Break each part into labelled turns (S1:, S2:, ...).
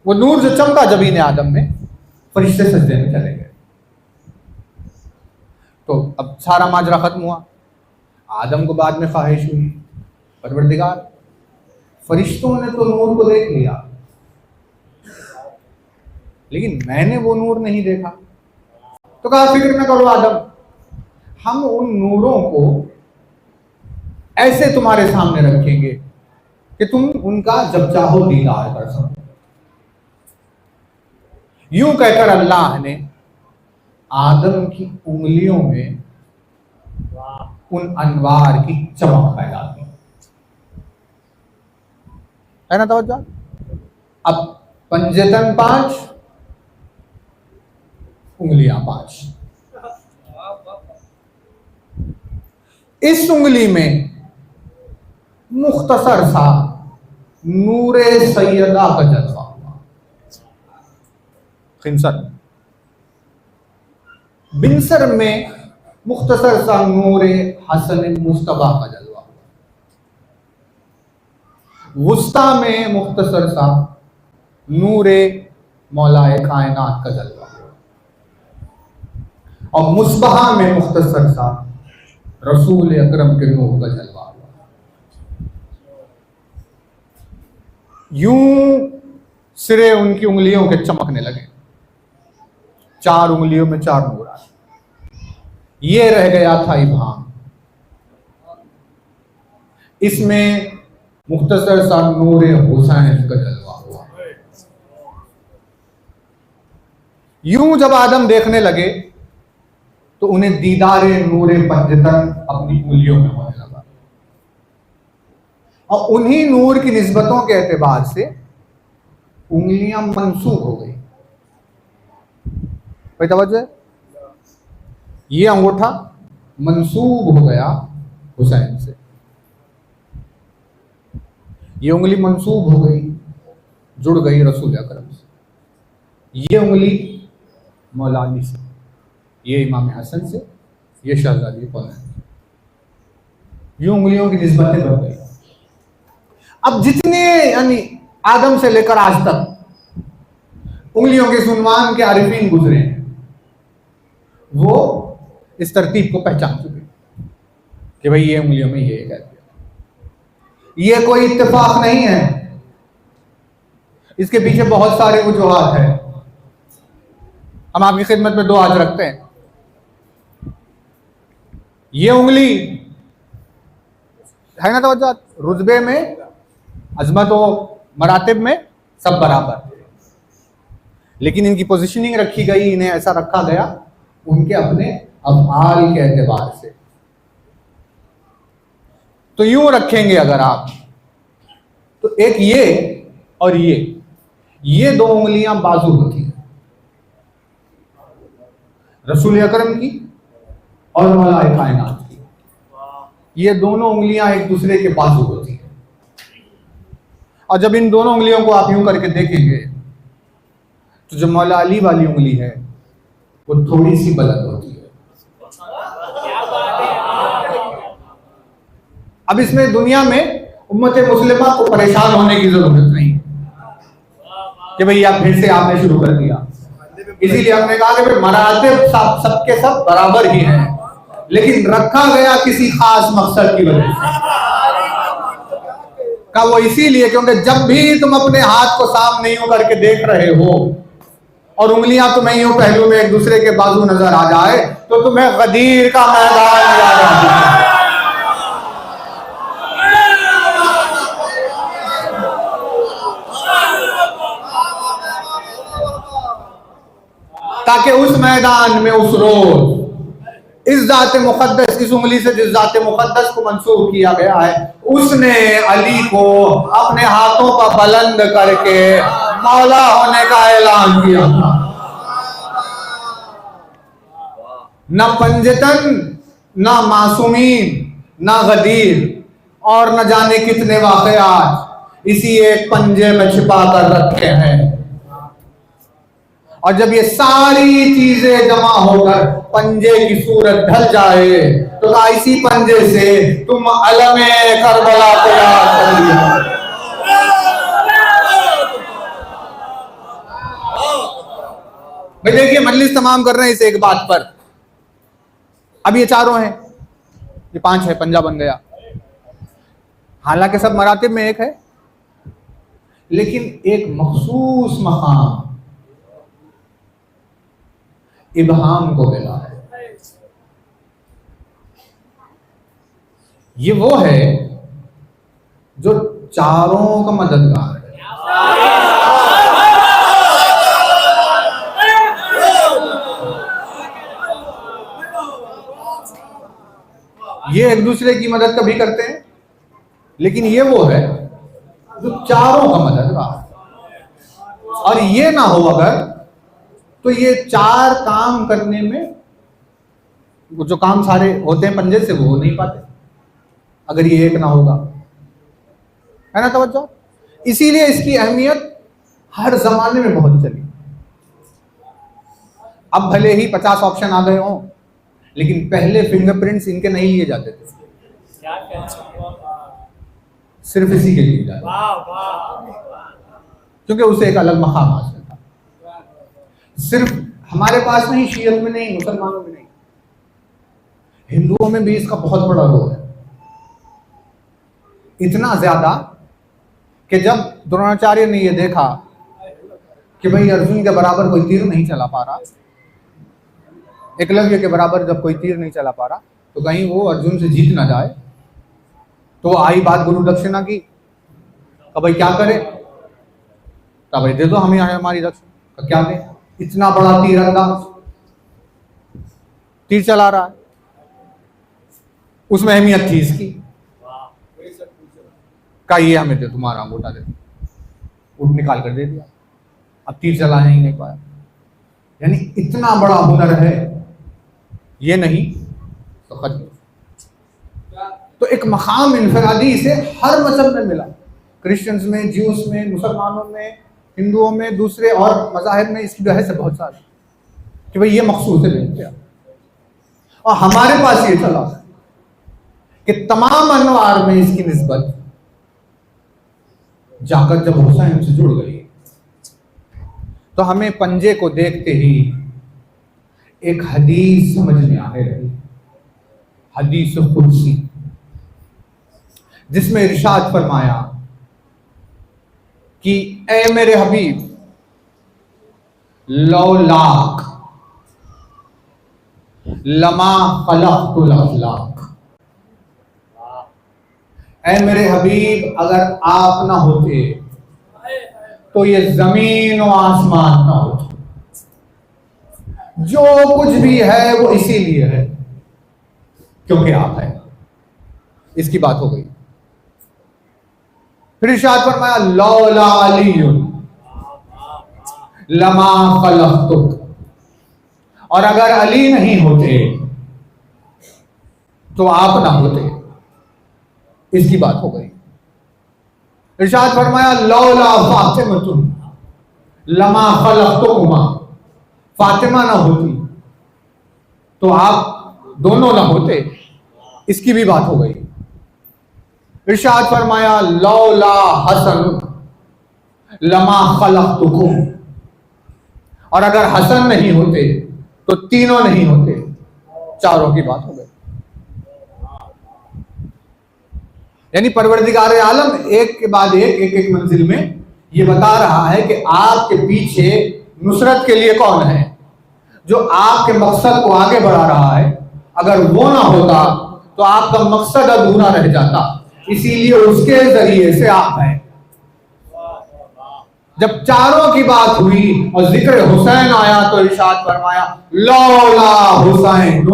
S1: वो नूर जो चमका जबीन आदम में, फरिश्ते सजदे में चले गए। तो अब सारा माजरा खत्म हुआ। आदम को बाद में ख्वाहिश हुई, परवरदिगार फरिश्तों ने तो नूर को देख लिया, लेकिन मैंने वो नूर नहीं देखा। तो कहा फिक्र न करो आदम, हम उन नूरों को ऐसे तुम्हारे सामने रखेंगे कि तुम उनका जब चाहो दीदार कर सको। यूं कहकर अल्लाह ने आदम की उंगलियों में उन अनवार की चमक पैदा की, है ना तवज्जो। अब पंजतन 5, उंगलियां 5। इस उंगली में मुख्तसर सा नूरे सैयदा का जलवा हुआ, खिंसर। बिनसर में मुख्तसर सा नूरे हसन मुस्तफा का जलवा हुआ, वुस्ता में मुख्तसर सा नूरे मौलाए कायनात का जलवा हुआ, और मुस्बहा में मुख्तसर सा रसूल अकरम के नूर का जलवा हुआ। यूं सिरे उनकी उंगलियों के चमकने लगे, 4 उंगलियों में 4 नूर आए। ये रह गया था इब्हाम, इसमें मुख्तसर सा नूर हुसैन का जलवा हुआ। यूं जब आदम देखने लगे तो उन्हें दीदारे नूरे पंजतन अपनी उंगलियों में होने लगा, और उन्हीं नूर की निस्बतों के एतबार से उंगलियां मंसूब हो गई। भाई तवज्जो है, ये अंगूठा मंसूब हो गया हुसैन से, ये उंगली मंसूब हो गई, जुड़ गई रसूल अकरम से, ये उंगली मौला अली से, ये इमाम हसन से, ये शहजादी कौनैन। यूं उंगलियों की निस्बतें बढ़ गई। अब जितने यानी आदम से लेकर आज तक उंगलियों के सुनवान के आरिफीन गुजरे हैं, वो इस तरतीब को पहचान चुके कि भाई ये उंगलियों में ये कहते हैं। ये कोई इत्तेफाक नहीं है, इसके पीछे बहुत सारे वजूहात हैं। हम आपकी खिदमत में 2 आज रखते हैं। ये उंगली है ना तवज्जो, रुतबे में, अजमत और मरातिब में सब बराबर, लेकिन इनकी पोजीशनिंग रखी गई, इन्हें ऐसा रखा गया उनके अपने अफ़आल के एतबार से। तो यूं रखेंगे अगर आप, तो एक ये और ये 2 उंगलियां बाजू होती हैं, रसूल अकरम की और मौलाए कायनात की। ये दोनों उंगलियां एक दूसरे के बाजू होती हैं, और जब इन दोनों उंगलियों को आप यूं करके देखेंगे तो जो मौला अली वाली उंगली है वो थोड़ी सी बुलंद होती है। अब इसमें दुनिया में उम्मत मुस्लिमा को परेशान होने की जरूरत नहीं कि भाई आप फिर से आपने शुरू कर दिया। इसीलिए हमने कहा कि भाई मरातिब सबके सब बराबर ही हैं, लेकिन रखा गया किसी खास मकसद की वजह से। का वो इसीलिए क्योंकि जब भी तुम अपने हाथ को सामने यूं करके देख रहे हो और उंगलियां तुम्हें यूं पहलू में एक दूसरे के बाजू नजर आ जाए, तो तुम्हें गदीर का मैदान याद आ जाए, ताकि उस मैदान में उस रोज इस जाते मुकद्दस, इस उंगली से जिस जाते मुकद्दस को मंसूब किया गया है, उसने अली को अपने हाथों पर बुलंद करके मौला होने का ऐलान किया था। न पंजतन, न मासूमीन, न गदीर, और न जाने कितने वाकयात इसी एक पंजे में छिपा कर रखे हैं। और जब ये सारी चीजें जमा होकर पंजे की सूरत ढल जाए, तो इसी पंजे से तुम अलमे करबला तैयार कर लिया। भाई देखिए, मजलिस तमाम कर रहे हैं इस एक बात पर। अब ये चारों हैं, ये 5 है, पंजा बन गया। हालांकि सब मरातिब में एक है, लेकिन एक मखसूस मकाम इब्हाम को मिला है। ये वो है जो चारों का मददगार है। ये एक दूसरे की मदद कभी करते हैं, लेकिन ये वो है जो चारों का मददगार। और ये ना हो अगर, तो ये 4 काम करने में, जो काम सारे होते हैं पंजे से, वो हो नहीं पाते अगर ये एक ना होगा, है ना तवज्जो। इसीलिए इसकी अहमियत हर जमाने में बहुत चली। अब भले ही 50 ऑप्शन आ गए हों, लेकिन पहले फिंगरप्रिंट्स इनके नहीं लिए जाते थे, सिर्फ इसी के लिए जाते, क्योंकि उसे एक अलग मकाम हासिल था। सिर्फ हमारे पास नहीं, शियत में नहीं, मुसलमानों में नहीं, हिंदुओं में भी इसका बहुत बड़ा रोल है। इतना ज्यादा कि जब द्रोणाचार्य ने यह देखा कि भाई अर्जुन के बराबर कोई तीर नहीं चला पा रहा, एकलव्य के बराबर जब कोई तीर नहीं चला पा रहा, तो कहीं वो अर्जुन से जीत ना जाए, तो आई बात गुरु दक्षिणा की। अब भाई क्या करे? तो भाई दे दो हमें हमारी दक्षिणा। क्या दे? इतना बड़ा तीरंदाज तीर चला रहा है, उसमें अहमियत थी इसकी। का ये हमें दे, तुम्हारा अंगूठा दे, उठ निकाल कर दे दिया, अब तीर चलाने ही नहीं पाया। यानी इतना बड़ा हुनर है, ये नहीं तो खत्म। तो एक मकाम इनफरादी इसे हर मजहब में मिला, क्रिश्चियंस में, ज्यूस में, मुसलमानों में, हिंदुओं में, दूसरे और मजाहिब में इसकी वजह से बहुत सारे कि भाई ये मखसूस है। और हमारे पास ये चला कि तमाम अनवार में इसकी निस्बत जाकर जब हुसैन से जुड़ गई, तो हमें पंजे को देखते ही एक हदीस समझ में आने लगी, हदीस कुदसी, जिसमें इरशाद फरमाया कि ए मेरे हबीब, लौलाक लमा खलक़तुल अफ़लाक। ऐ मेरे हबीब, अगर आप ना होते तो ये जमीन और आसमान ना होते। जो कुछ भी है वो इसीलिए है क्योंकि आप हैं। इसकी बात हो गई। फिर इरशाद फरमाया लौला अलीयुन लमा खलक़तुक, और अगर अली नहीं होते तो आप ना होते। इसकी बात हो गई। इरशाद फरमाया लौला फातिमतुन लमा खलक़तुकुमा, फातिमा ना होती तो आप दोनों ना होते। इसकी भी बात हो गई। इरशाद फरमाया लौला हसन लमा खलक़तुकुम, और अगर हसन नहीं होते तो तीनों नहीं होते। चारों की बात हो गई। यानी परवरदिगार आलम एक के बाद एक एक मंजिल में ये बता रहा है कि आपके पीछे नुसरत के लिए कौन है, जो आपके मकसद को आगे बढ़ा रहा है। अगर वो ना होता तो आपका मकसद अधूरा रह जाता। इसीलिए उसके जरिए से आप हैं। जब चारों की बात हुई और जिक्र हुसैन आया तो इरशाद फरमाया लौला हुसैन,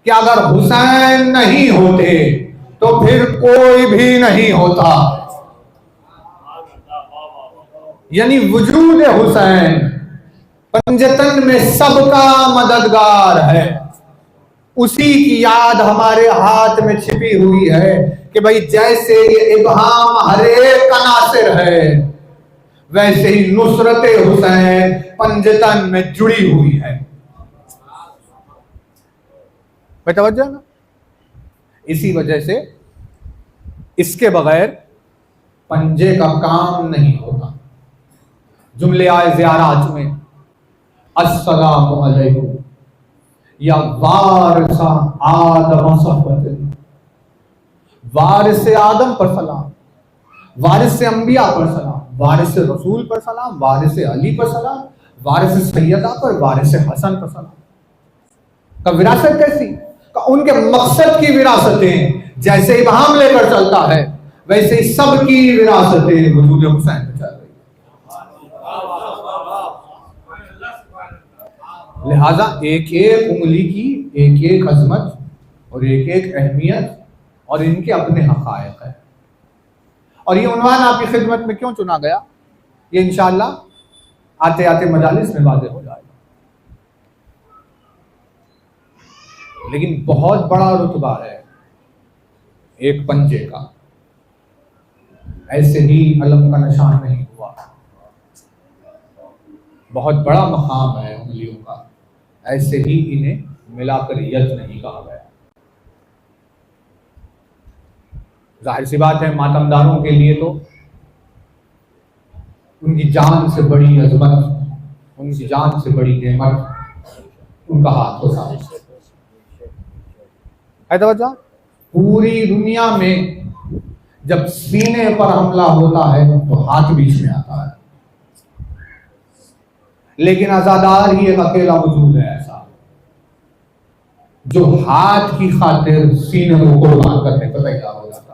S1: कि अगर हुसैन नहीं होते तो फिर कोई भी नहीं होता। यानी वजूद हुसैन पंजतन में सबका मददगार है। उसी की याद हमारे हाथ में छिपी हुई है कि भाई जैसे ये इब्हाम हर एक का नासिर है, वैसे ही नुसरत हुसैन पंजतन में जुड़ी हुई है। तवज्जो ना। इसी वजह से इसके बगैर पंजे का काम नहीं होता। जुमले आए ज़ियारात में अस्सलामु अलैकुम या वारिसा आदम सहबत, वारिस आदम पर सलाम, वारिस अंबिया पर सलाम, वारिस रसूल पर सलाम, वारिस अली पर सलाम, वारिस सैयदा पर, वारिस हसन पर सलाम। का विरासत कैसी? का उनके मकसद की विरासतें जैसे इमाम लेकर चलता है वैसे ही सबकी विरासतें वजूद हुसैन पर चल रही है। लिहाजा एक एक उंगली की एक एक अजमत और एक एक अहमियत और इनके अपने हक़ाइक़ है। और ये उन्वान आपकी खिदमत में क्यों चुना गया, ये इंशाअल्लाह आते आते मजालिस में वाज़ेह हो जाएगा। लेकिन बहुत बड़ा रुतबा है एक पंजे का, ऐसे ही अलम का निशान नहीं हुआ। बहुत बड़ा मकाम है उंगलियों का, ऐसे ही इन्हें मिलाकर यद नहीं कहा गया। जाहिर सी बात है मातमदारों के लिए तो उनकी जान से बड़ी अजमत, उनकी जान से बड़ी नेमत उनका हाथ होता है। पूरी दुनिया में जब सीने पर हमला होता है तो हाथ बीच में आता है, लेकिन अज़ादार ही एक अकेला वजूद है ऐसा जो हाथ की खातिर सीने को कुर्बान करने पर तैयार हो जाता है।